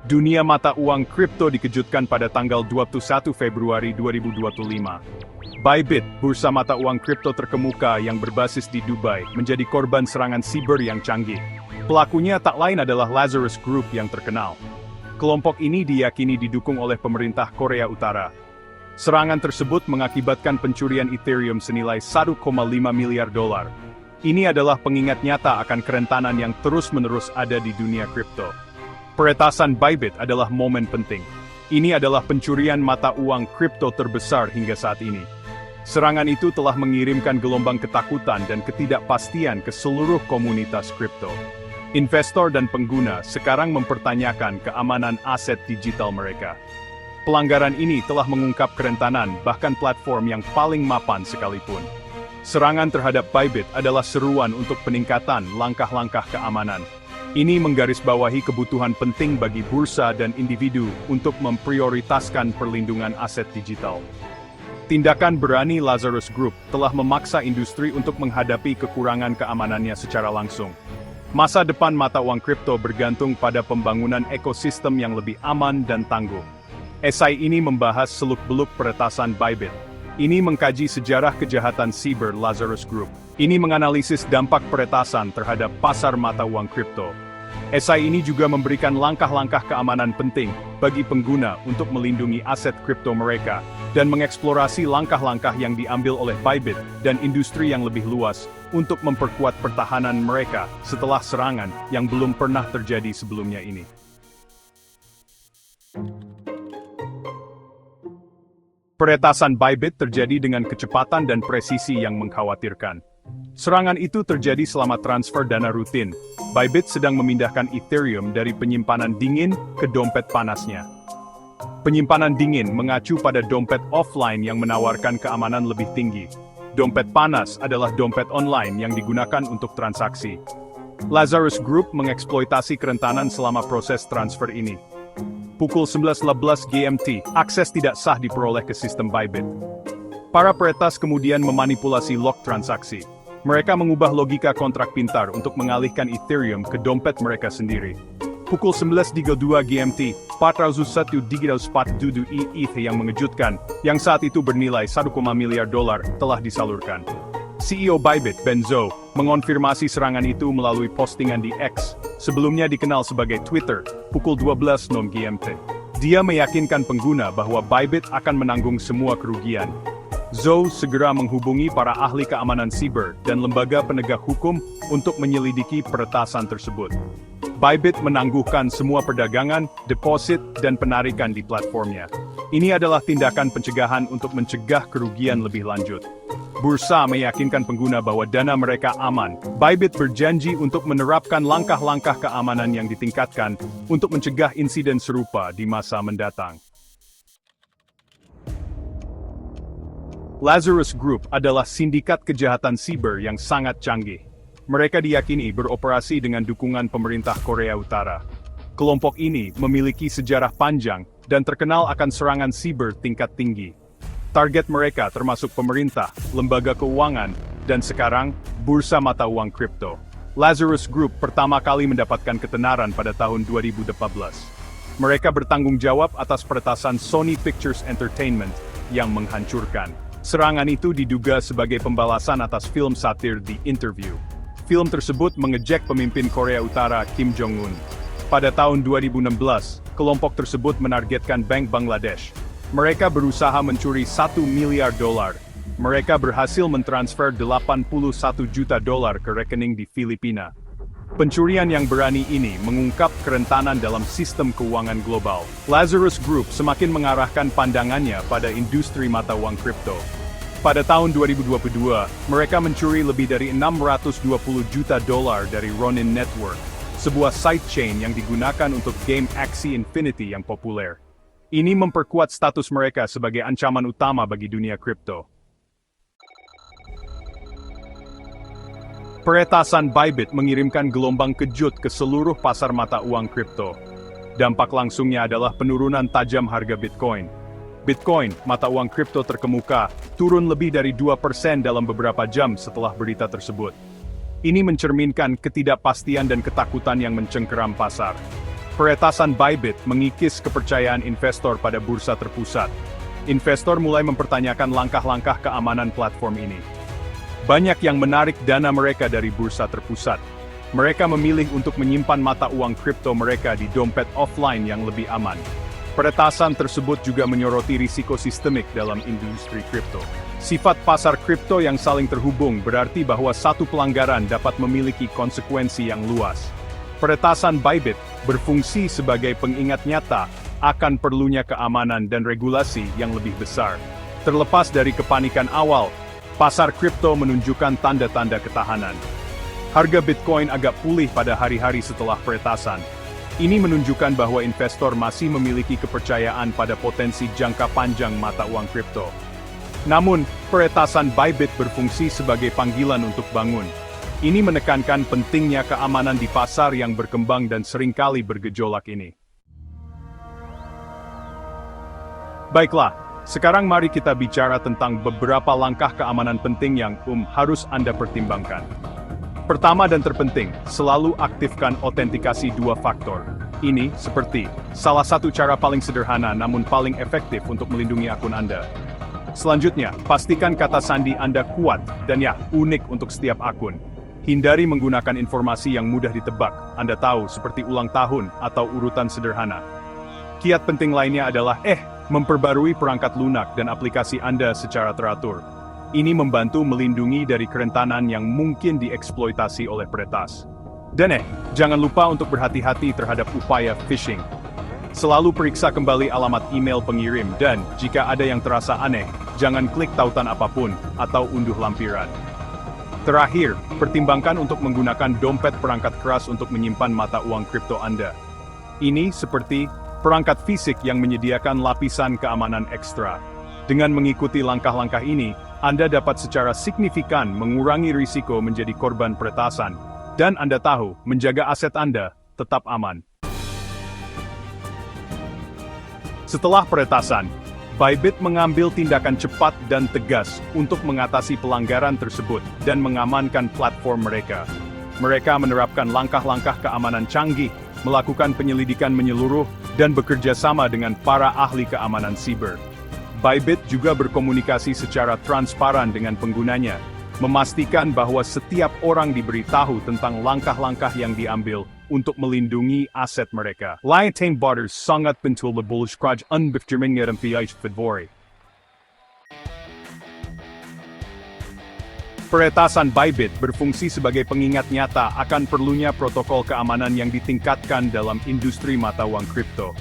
Dunia mata uang kripto dikejutkan pada tanggal 21 Februari 2025. Bybit, bursa mata uang kripto terkemuka yang berbasis di Dubai, menjadi korban serangan siber yang canggih. Pelakunya tak lain adalah Lazarus Group yang terkenal. Kelompok ini diyakini didukung oleh pemerintah Korea Utara. Serangan tersebut mengakibatkan pencurian Ethereum senilai 1,5 miliar dolar. Ini adalah pengingat nyata akan kerentanan yang terus-menerus ada di dunia kripto. Peretasan Bybit adalah momen penting. Ini adalah pencurian mata uang kripto terbesar hingga saat ini. Serangan itu telah mengirimkan gelombang ketakutan dan ketidakpastian ke seluruh komunitas kripto. Investor dan pengguna sekarang mempertanyakan keamanan aset digital mereka. Pelanggaran ini telah mengungkap kerentanan bahkan platform yang paling mapan sekalipun. Serangan terhadap Bybit adalah seruan untuk peningkatan langkah-langkah keamanan. Ini menggarisbawahi kebutuhan penting bagi bursa dan individu untuk memprioritaskan perlindungan aset digital. Tindakan berani Lazarus Group telah memaksa industri untuk menghadapi kekurangan keamanannya secara langsung. Masa depan mata uang kripto bergantung pada pembangunan ekosistem yang lebih aman dan tangguh. Esai ini membahas seluk-beluk peretasan Bybit. Ini mengkaji sejarah kejahatan siber Lazarus Group. Ini menganalisis dampak peretasan terhadap pasar mata uang kripto. Esai ini juga memberikan langkah-langkah keamanan penting bagi pengguna untuk melindungi aset kripto mereka, dan mengeksplorasi langkah-langkah yang diambil oleh Bybit dan industri yang lebih luas untuk memperkuat pertahanan mereka setelah serangan yang belum pernah terjadi sebelumnya ini. Peretasan Bybit terjadi dengan kecepatan dan presisi yang mengkhawatirkan. Serangan itu terjadi selama transfer dana rutin. Bybit sedang memindahkan Ethereum dari penyimpanan dingin ke dompet panasnya. Penyimpanan dingin mengacu pada dompet offline yang menawarkan keamanan lebih tinggi. Dompet panas adalah dompet online yang digunakan untuk transaksi. Lazarus Group mengeksploitasi kerentanan selama proses transfer ini. Pukul 11.11 GMT, akses tidak sah diperoleh ke sistem Bybit. Para peretas kemudian memanipulasi log transaksi. Mereka mengubah logika kontrak pintar untuk mengalihkan Ethereum ke dompet mereka sendiri. Pukul 11.32 GMT, 401 digital spot dudu ETH yang mengejutkan, yang saat itu bernilai 1, miliar dolar, telah disalurkan. CEO Bybit, Ben Zhou, mengonfirmasi serangan itu melalui postingan di X, sebelumnya dikenal sebagai Twitter, pukul 12.00 GMT. Dia meyakinkan pengguna bahwa Bybit akan menanggung semua kerugian. Zhou segera menghubungi para ahli keamanan siber dan lembaga penegak hukum untuk menyelidiki peretasan tersebut. Bybit menangguhkan semua perdagangan, deposit, dan penarikan di platformnya. Ini adalah tindakan pencegahan untuk mencegah kerugian lebih lanjut. Bursa meyakinkan pengguna bahwa dana mereka aman. Bybit berjanji untuk menerapkan langkah-langkah keamanan yang ditingkatkan untuk mencegah insiden serupa di masa mendatang. Lazarus Group adalah sindikat kejahatan siber yang sangat canggih. Mereka diyakini beroperasi dengan dukungan pemerintah Korea Utara. Kelompok ini memiliki sejarah panjang dan terkenal akan serangan siber tingkat tinggi. Target mereka termasuk pemerintah, lembaga keuangan, dan sekarang, bursa mata uang kripto. Lazarus Group pertama kali mendapatkan ketenaran pada tahun 2014. Mereka bertanggung jawab atas peretasan Sony Pictures Entertainment yang menghancurkan. Serangan itu diduga sebagai pembalasan atas film satir The Interview. Film tersebut mengejek pemimpin Korea Utara Kim Jong-un. Pada tahun 2016, kelompok tersebut menargetkan Bank Bangladesh. Mereka berusaha mencuri 1 miliar dolar. Mereka berhasil mentransfer 81 juta dolar ke rekening di Filipina. Pencurian yang berani ini mengungkap kerentanan dalam sistem keuangan global. Lazarus Group semakin mengarahkan pandangannya pada industri mata uang kripto. Pada tahun 2022, mereka mencuri lebih dari 620 juta dolar dari Ronin Network, sebuah sidechain yang digunakan untuk game Axie Infinity yang populer. Ini memperkuat status mereka sebagai ancaman utama bagi dunia kripto. Peretasan Bybit mengirimkan gelombang kejut ke seluruh pasar mata uang kripto. Dampak langsungnya adalah penurunan tajam harga Bitcoin. Bitcoin, mata uang kripto terkemuka, turun lebih dari 2% dalam beberapa jam setelah berita tersebut. Ini mencerminkan ketidakpastian dan ketakutan yang mencengkeram pasar. Peretasan Bybit mengikis kepercayaan investor pada bursa terpusat. Investor mulai mempertanyakan langkah-langkah keamanan platform ini. Banyak yang menarik dana mereka dari bursa terpusat. Mereka memilih untuk menyimpan mata uang kripto mereka di dompet offline yang lebih aman. Peretasan tersebut juga menyoroti risiko sistemik dalam industri kripto. Sifat pasar kripto yang saling terhubung berarti bahwa satu pelanggaran dapat memiliki konsekuensi yang luas. Peretasan Bybit berfungsi sebagai pengingat nyata akan perlunya keamanan dan regulasi yang lebih besar. Terlepas dari kepanikan awal, pasar kripto menunjukkan tanda-tanda ketahanan. Harga Bitcoin agak pulih pada hari-hari setelah peretasan. Ini menunjukkan bahwa investor masih memiliki kepercayaan pada potensi jangka panjang mata uang kripto. Namun, peretasan Bybit berfungsi sebagai panggilan untuk bangun. Ini menekankan pentingnya keamanan di pasar yang berkembang dan seringkali bergejolak ini. Baiklah, sekarang mari kita bicara tentang beberapa langkah keamanan penting yang harus Anda pertimbangkan. Pertama dan terpenting, selalu aktifkan autentikasi dua faktor. Ini, seperti, salah satu cara paling sederhana namun paling efektif untuk melindungi akun Anda. Selanjutnya, pastikan kata sandi Anda kuat dan unik untuk setiap akun. Hindari menggunakan informasi yang mudah ditebak, Anda tahu, seperti ulang tahun atau urutan sederhana. Kiat penting lainnya adalah memperbarui perangkat lunak dan aplikasi Anda secara teratur. Ini membantu melindungi dari kerentanan yang mungkin dieksploitasi oleh peretas. Dan jangan lupa untuk berhati-hati terhadap upaya phishing. Selalu periksa kembali alamat email pengirim dan, jika ada yang terasa aneh, jangan klik tautan apapun atau unduh lampiran. Terakhir, pertimbangkan untuk menggunakan dompet perangkat keras untuk menyimpan mata uang kripto Anda. Ini seperti perangkat fisik yang menyediakan lapisan keamanan ekstra. Dengan mengikuti langkah-langkah ini, Anda dapat secara signifikan mengurangi risiko menjadi korban peretasan, dan Anda tahu, menjaga aset Anda tetap aman. Setelah peretasan, Bybit mengambil tindakan cepat dan tegas untuk mengatasi pelanggaran tersebut dan mengamankan platform mereka. Mereka menerapkan langkah-langkah keamanan canggih, melakukan penyelidikan menyeluruh, dan bekerja sama dengan para ahli keamanan siber. Bybit juga berkomunikasi secara transparan dengan penggunanya, memastikan bahwa setiap orang diberitahu tentang langkah-langkah yang diambil untuk melindungi aset mereka. Layanan borders sangat penting bagi kraj unbeftermingan fiaj fedvori. Peretasan Bybit berfungsi sebagai pengingat nyata akan perlunya protokol keamanan yang ditingkatkan dalam industri mata uang kripto.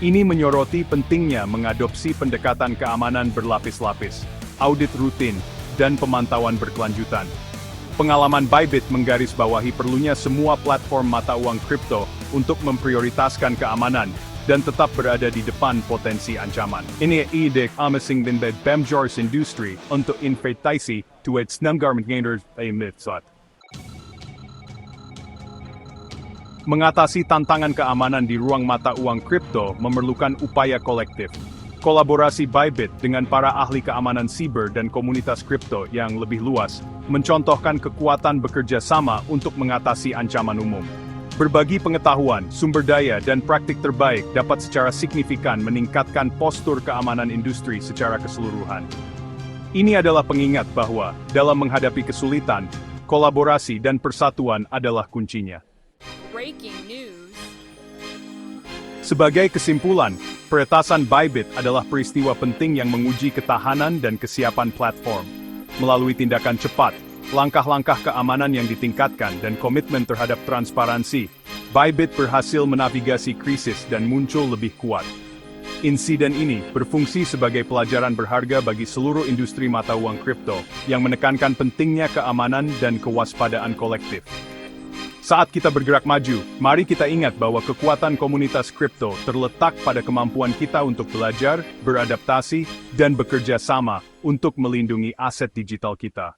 Ini menyoroti pentingnya mengadopsi pendekatan keamanan berlapis-lapis, audit rutin, dan pemantauan berkelanjutan. Pengalaman Bybit menggarisbawahi perlunya semua platform mata uang kripto untuk memprioritaskan keamanan dan tetap berada di depan potensi ancaman. Ini ide amasing din Bemjars industri untuk investasi to its negara mengenders emitsat. Mengatasi tantangan keamanan di ruang mata uang kripto memerlukan upaya kolektif. Kolaborasi Bybit dengan para ahli keamanan siber dan komunitas kripto yang lebih luas, mencontohkan kekuatan bekerja sama untuk mengatasi ancaman umum. Berbagi pengetahuan, sumber daya, dan praktik terbaik dapat secara signifikan meningkatkan postur keamanan industri secara keseluruhan. Ini adalah pengingat bahwa, dalam menghadapi kesulitan, kolaborasi dan persatuan adalah kuncinya. Breaking news. Sebagai kesimpulan, peretasan Bybit adalah peristiwa penting yang menguji ketahanan dan kesiapan platform. Melalui tindakan cepat, langkah-langkah keamanan yang ditingkatkan dan komitmen terhadap transparansi, Bybit berhasil menavigasi krisis dan muncul lebih kuat. Insiden ini berfungsi sebagai pelajaran berharga bagi seluruh industri mata uang kripto yang menekankan pentingnya keamanan dan kewaspadaan kolektif. Saat kita bergerak maju, mari kita ingat bahwa kekuatan komunitas kripto terletak pada kemampuan kita untuk belajar, beradaptasi, dan bekerja sama untuk melindungi aset digital kita.